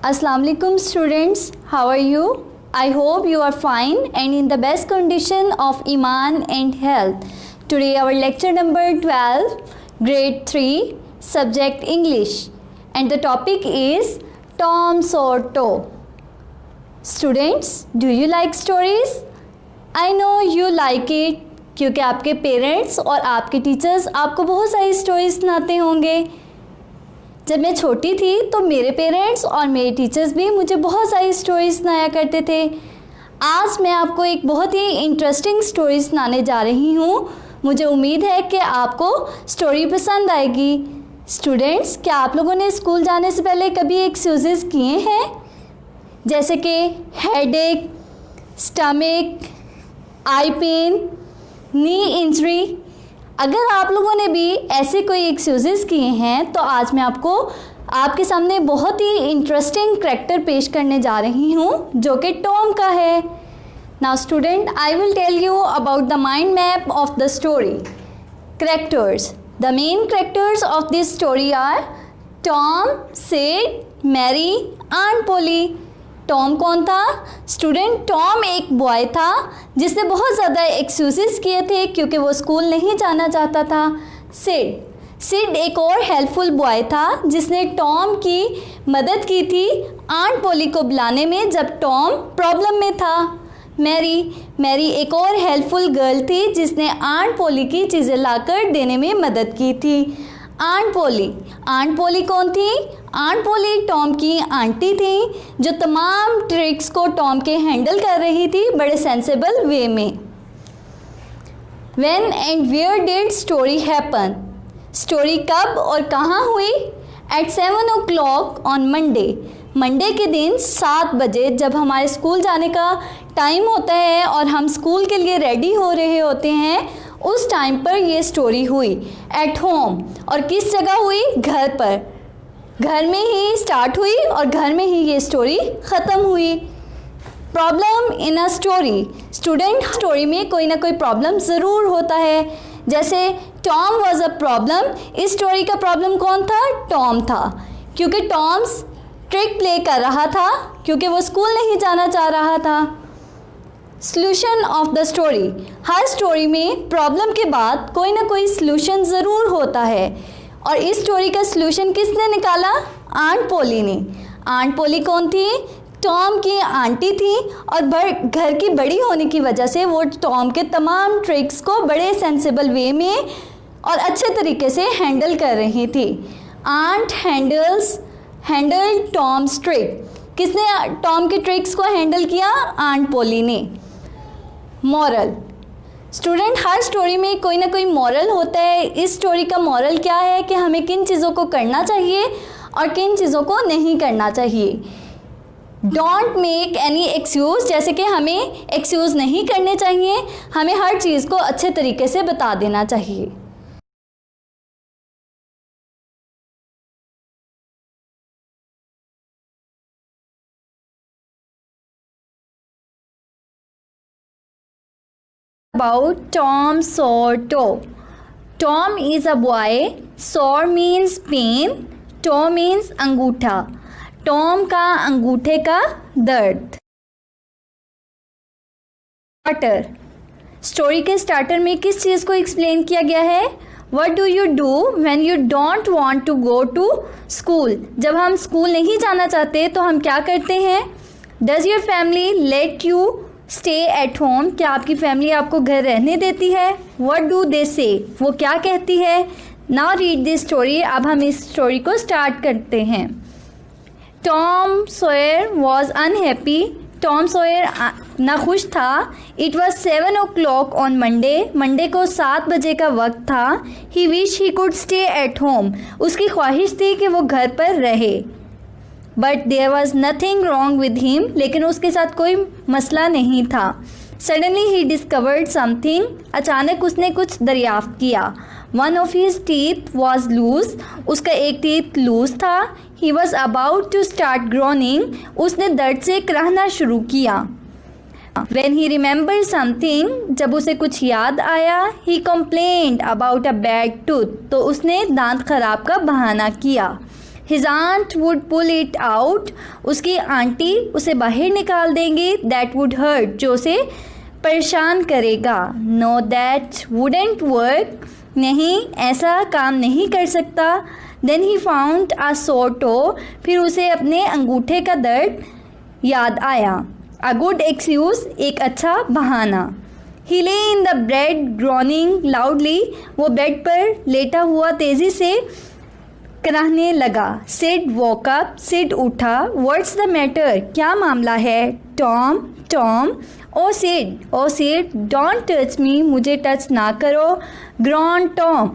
Assalamu alaikum students, how are you? I hope you are fine and in the best condition of Iman and health. Today our lecture number 12, grade 3, subject English, and the topic is Tom Sawyer. Students, do you like stories? I know you like it क्योंकि आपके parents और आपके teachers आपको बहुत सारी stories सुनाते होंगे। जब मैं छोटी थी तो मेरे पेरेंट्स और मेरे टीचर्स भी मुझे बहुत सारी स्टोरीज सुनाया करते थे। आज मैं आपको एक बहुत ही इंटरेस्टिंग स्टोरी सुनाने जा रही हूँ। मुझे उम्मीद है कि आपको स्टोरी पसंद आएगी। स्टूडेंट्स, क्या आप लोगों ने स्कूल जाने से पहले कभी एक्सक्यूज़ेस किए हैं, जैसे कि हेडेक, स्टमक, आई पेन, नी इंजरी? अगर आप लोगों ने भी ऐसे कोई एक्सक्यूज़ेस किए हैं तो आज मैं आपके सामने बहुत ही इंटरेस्टिंग करैक्टर पेश करने जा रही हूँ जो कि टॉम का है। Now student, I will tell you about the mind map of the story. Characters. The main characters of this story are Tom, Sid, Mary, Aunt Polly. Tom कौन था? स्टूडेंट, टॉम एक बॉय था जिसने बहुत ज़्यादा excuses किए थे क्योंकि वो स्कूल नहीं जाना चाहता था। सिड एक और हेल्पफुल बॉय था जिसने टॉम की मदद की थी आंट पोली को बुलाने में जब टॉम प्रॉब्लम में था। मैरी एक और हेल्पफुल गर्ल थी जिसने आंट पोली की चीज़ें लाकर देने में मदद की थी। आंट पोली कौन थी? आंट पोली टॉम की आंटी थी जो तमाम ट्रिक्स को टॉम के हैंडल कर रही थी बड़े सेंसेबल वे में। When and where did story happen? Story कब और कहाँ हुई? एट 7 o'clock ऑन मंडे के दिन 7 बजे जब हमारे स्कूल जाने का टाइम होता है और हम स्कूल के लिए रेडी हो रहे होते हैं, उस टाइम पर ये स्टोरी हुई। एट होम, और किस जगह हुई? घर पर। घर में ही स्टार्ट हुई और घर में ही ये स्टोरी ख़त्म हुई। Problem in a story. Student, story में कोई ना कोई प्रॉब्लम ज़रूर होता है। जैसे टॉम वॉज अ प्रॉब्लम। इस स्टोरी का प्रॉब्लम कौन था? टॉम था, क्योंकि टॉम्स ट्रिक प्ले कर रहा था क्योंकि वो स्कूल नहीं जाना चाह रहा था। Solution of the story. Her story में प्रॉब्लम के बाद कोई ना कोई सॉल्यूशन ज़रूर होता है और इस स्टोरी का सॉल्यूशन किसने निकाला? आंट पोली ने। आंट पोली कौन थी? टॉम की आंटी थी और घर की बड़ी होने की वजह से वो टॉम के तमाम ट्रिक्स को बड़े सेंसिबल वे में और अच्छे तरीके से हैंडल कर रही थी। Aunt handle Tom's trick. किसने टॉम की ट्रिक्स को हैंडल किया? आंट पोली ने। मॉरल। स्टूडेंट, हर स्टोरी में कोई ना कोई मॉरल होता है। इस स्टोरी का मॉरल क्या है कि हमें किन चीज़ों को करना चाहिए और किन चीज़ों को नहीं करना चाहिए। डोंट मेक एनी एक्सक्यूज़, जैसे कि हमें एक्सक्यूज़ नहीं करने चाहिए, हमें हर चीज़ को अच्छे तरीके से बता देना चाहिए। About Tom Sawyer. Tom is a boy. Sawyer means pain. Toe means अंगूठा। टॉम का अंगूठे का दर्द। स्टार्टर। स्टोरी के स्टार्टर में किस चीज़ को एक्सप्लेन किया गया है? What do you do when you don't want to go to school? जब हम स्कूल नहीं जाना चाहते तो हम क्या करते हैं? Does your family let you stay at home? क्या आपकी फैमिली आपको घर रहने देती है? वट डू दे से? वो क्या कहती है? Now read this story. अब हम इस स्टोरी को स्टार्ट करते हैं। Tom Sawyer was unhappy. Tom Sawyer नाखुश था। It was 7 o'clock on Monday को 7 बजे का वक्त था। He wish he could stay at home. उसकी ख्वाहिश थी कि वो घर पर रहे। But there was nothing wrong with him, लेकिन उसके साथ कोई मसला नहीं था। Suddenly he discovered something. अचानक उसने कुछ दरियाफ्त किया। One of his teeth was loose. उसका एक टीथ लूज था। He was about to start groaning. उसने दर्द से कराहना शुरू किया। When he remembered something, जब उसे कुछ याद आया, he complained about a bad tooth, तो उसने दांत खराब का बहाना किया। His aunt would pull it out. उसकी आंटी उसे बाहर निकाल देंगे. That would hurt. जो उसे परेशान करेगा. No, that wouldn't work. नहीं, ऐसा काम नहीं कर सकता. Then he found a sore toe. फिर उसे अपने अंगूठे का दर्द याद आया. A good excuse, एक अच्छा बहाना. He lay in the bed groaning loudly. वो बेड पर लेटा हुआ तेज़ी से कराहने लगा. Sid woke up. Sid उठा. What's the matter? क्या मामला है? Tom. Oh Sid, don't touch me. मुझे टच ना करो. Groaned Tom.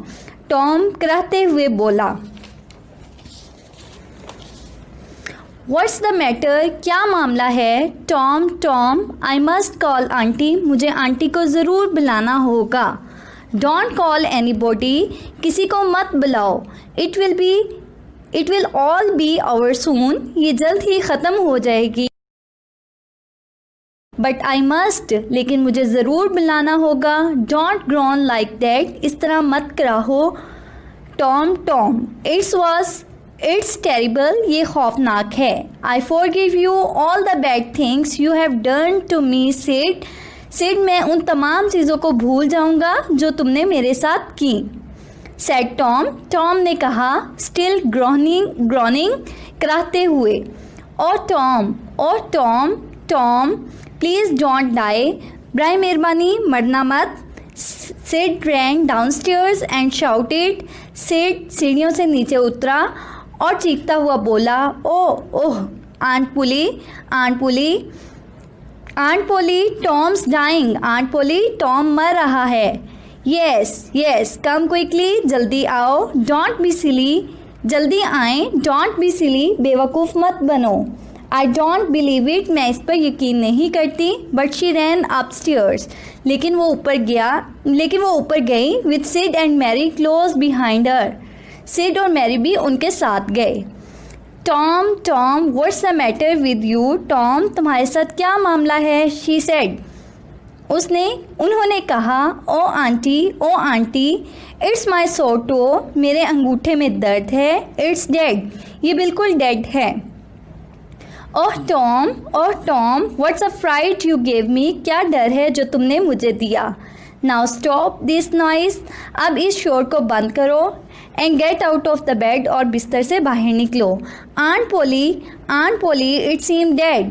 Tom कराहते हुए बोला. What's the matter? क्या मामला है? Tom, I must call auntie. मुझे आंटी को ज़रूर बुलाना होगा. Don't call anybody. किसी को मत बुलाओ. It will all be over soon. ये जल्द ही ख़त्म हो जाएगी. But I must. लेकिन मुझे ज़रूर बुलाना होगा. Don't groan like that. इस तरह मत कराहो. Tom. It's terrible. ये खौफनाक है. I forgive you all the bad things you have done to me, Sid. Sid, मैं उन तमाम चीज़ों को भूल जाऊँगा जो तुमने मेरे साथ की. Said Tom. Tom ने कहा. Still groaning कराहते हुए. Oh Tom, please don't die. बराए मेहरबानी मरना मत. Sid ran downstairs and shouted. Sid सीढ़ियों से नीचे उतरा और चीखता हुआ बोला. ओह आंट पोली, टॉम्स डाइंग. आंट पोली, टॉम मर रहा है. यस कम क्विकली, जल्दी आओ. डोंट बी सिली, जल्दी आएँ. डोंट बी सिली, बेवकूफ़ मत बनो. आई डोंट बिलीव इट, मैं इस पर यकीन नहीं करती. बट शी रैन अपस्टेयर्स, लेकिन वो ऊपर गई. With Sid and Mary close behind her. Sid और मैरी भी उनके साथ गए. Tom what's the matter with you? Tom, तुम्हारे साथ क्या मामला है? शी सेड, उन्होंने कहा. ओ आंटी, इट्स माई सोर टो, मेरे अंगूठे में दर्द है. इट्स डेड, ये बिल्कुल डेड है. Oh Tom, what's a fright you gave me, क्या डर है जो तुमने मुझे दिया. नाउ स्टॉप दिस नॉइस, अब इस शोर को बंद करो. And get out of the bed, और बिस्तर से बाहर निकलो. Aunt Polly, it seem dead.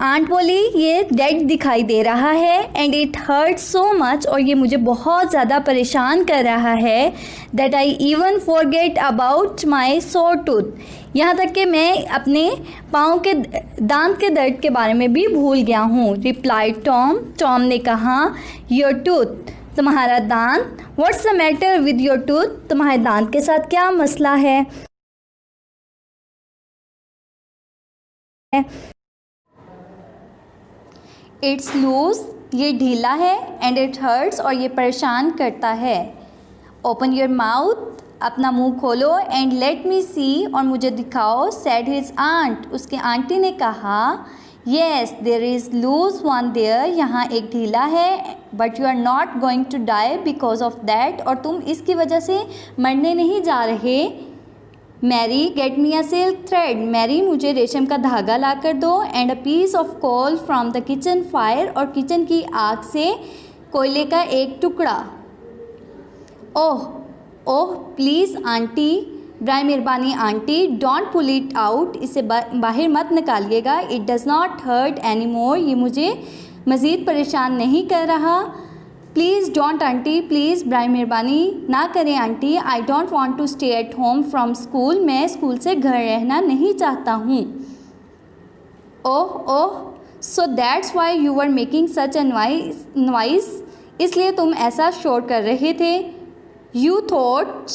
Aunt Polly, ये डेड दिखाई दे रहा है. And it hurt so much, और ये मुझे बहुत ज़्यादा परेशान कर रहा है. That I even forget about my sore tooth, यहाँ तक कि मैं अपने पाँव के दांत के दर्द के बारे में भी भूल गया हूँ. रिप्लाइड टॉम ने कहा. योर टूथ, तुम्हारा दांत. What's the matter with your tooth, तुम्हारे दांत के साथ क्या मसला है? इट्स लूज, ये ढीला है. एंड इट हर्ट्स, और ये परेशान करता है. ओपन योर माउथ, अपना मुंह खोलो. एंड लेट मी सी, और मुझे दिखाओ. सेड हिज आंट, उसकी आंटी ने कहा. Yes there is loose one there, यहाँ एक ढीला है. But you are not going to die because of that, और तुम इसकी वजह से मरने नहीं जा रहे. Mary, get me a silk thread. Mary, मुझे रेशम का धागा ला कर दो. And a piece of coal from the kitchen fire, और किचन की आग से कोयले का एक टुकड़ा. ओह प्लीज़ आंटी, बराए मेहरबानी aunty. Don't pull it out, इसे बाहर मत निकालिएगा. It does not hurt any more, ये मुझे मज़ीद परेशान नहीं कर रहा. प्लीज़ डोंट आंटी, प्लीज़ बराए मेहरबानी ना करें aunty. I don't want to stay at home from school, मैं स्कूल से घर रहना नहीं चाहता हूँ. Oh so that's why you are making such a noise, इसलिए तुम ऐसा शोर कर रहे थे. You thought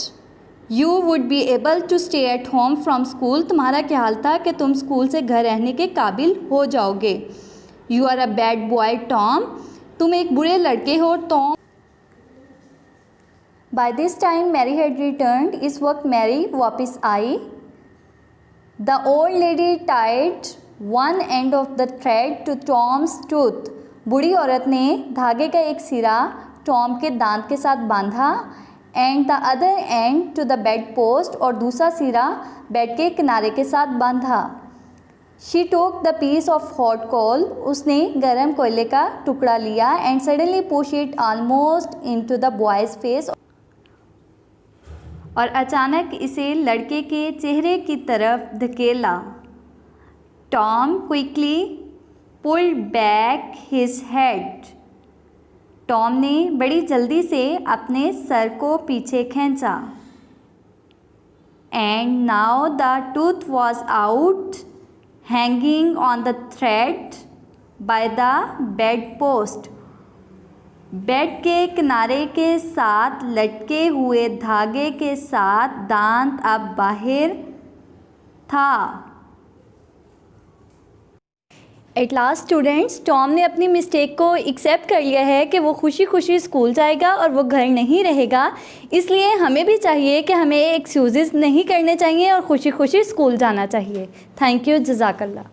you would be able to stay at home from school, तुम्हारा ख्याल था कि तुम स्कूल से घर रहने के काबिल हो जाओगे. You are a bad boy Tom, तुम एक बुरे लड़के हो Tom. By this time Mary had returned, इस वक्त मैरी वापस आई. The old lady tied one end of the thread to Tom's tooth, बूढ़ी औरत ने धागे का एक सिरा टॉम के दांत के साथ बांधा. And the other end to the bed post, और दूसरा सिरा बेड के किनारे के साथ बांधा। She took the piece of hot coal, उसने गर्म कोयले का टुकड़ा लिया, and suddenly push it almost into the boy's face, और अचानक इसे लड़के के चेहरे की तरफ धकेला। Tom quickly pulled back his head, Tom ने बड़ी जल्दी से अपने सर को पीछे खींचा। And now the tooth was out, hanging on the thread by the bed post, bed के किनारे के साथ लटके हुए धागे के साथ दांत अब बाहर था। एट लास्ट स्टूडेंट्स, टॉम ने अपनी मिस्टेक को एक्सेप्ट कर लिया है कि वो खुशी खुशी स्कूल जाएगा और वो घर नहीं रहेगा। इसलिए हमें भी चाहिए कि हमें एक्सक्यूज़ेस नहीं करने चाहिए और खुशी खुशी स्कूल जाना चाहिए। थैंक यू, जज़ाकल्लाह।